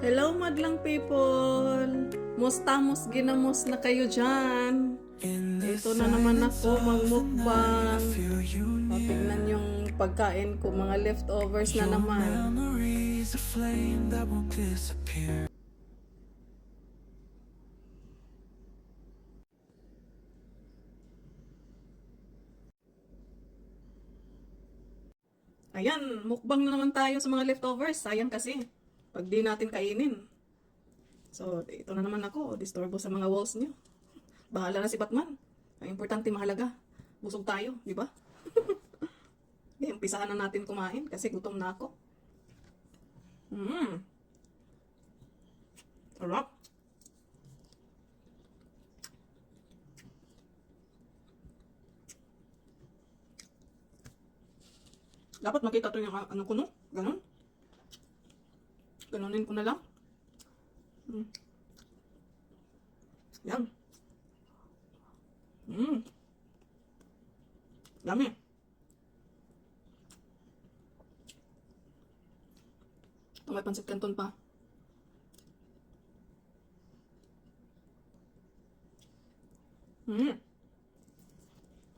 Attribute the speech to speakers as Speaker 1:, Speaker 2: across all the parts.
Speaker 1: Hello madlang people! Mustamos ginamos na kayo dyan. Ito na naman ako magmukbang. Tingnan yung pagkain ko, mga leftovers na naman. Ayan, mukbang na naman tayo sa mga leftovers. Sayang kasi, pag di natin kainin. So, ito na naman ako, disturbo sa mga walls niyo. Bahala na si Batman. Ang importante, mahalaga. Busog tayo, di ba? Okay, umpisahan na natin kumain kasi gutom na ako. Sarap. Dapat makita to yung ano ko, no? Ganon. Ganonin ko na lang. Yan. Dami. Ito may pansit canton pa.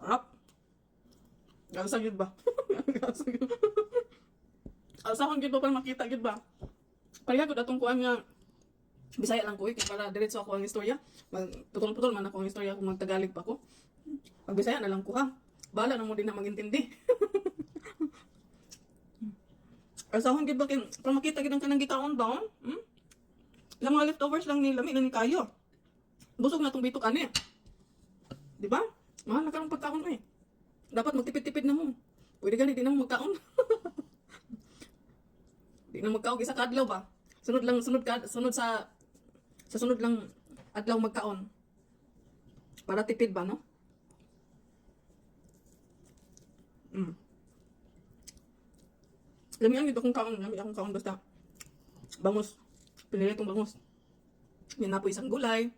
Speaker 1: Harap. Gasa yun ba? Gasa yun. Asa kang gito pa makita gid ba? Kaya ko datong kuan nga Bisaya lang ko kaya para diretso ako ang istorya. Putol-putol man ako ang istorya kung magtagalog pa ko. Pag Bisaya na lang ko ha. Bahala na mo din na magintindi. Asahon gid ba kin para makita gid ang kanang gitaon ba? Lang mga leftovers lang ni lami na ni kayo. Busog na tong bitok ani. Di ba? Mahal na karong pagkaon eh. Dapat magtipid-tipid na mo. Pwede gani di na mo magkaon. Di na magkaon isa kadlaw ba? Sunod sa sunod lang adlaw magkaon. Para tipid ba, no? Lami akong kaon basta bangus. Pinili itong bangus. Yan na po isang gulay.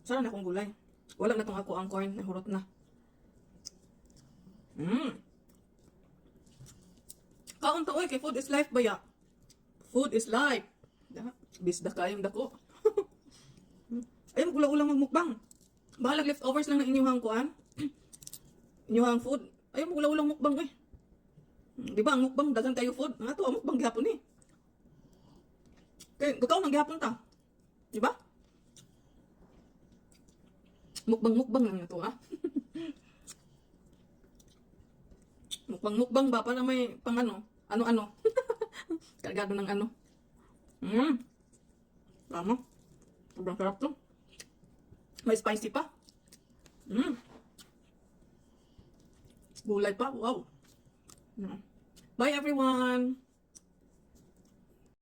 Speaker 1: Sana na akong gulay. Wala na tong ako ang corn, nahurot na. Kaon to oy, kay food is life ba ya? Food is life. Bisda kayong dako. Ayun, ulang-ulang magmukbang. Bahalag leftovers lang ng inyong kuan. Inyong food. Ayun, ulang-ulang mukbang eh. Di ba, ang mukbang, dagan kayo food. Nga to, ang mukbang gihapon eh. Kaya, ikaw nang gihapon ta. Di ba? Mukbang lang ito, ha? Mukbang ba? Para may pang ano-ano. Kargado ng ano. Tama. Sobrang sarap to. May spicy pa. Gulay pa. Wow. Bye everyone.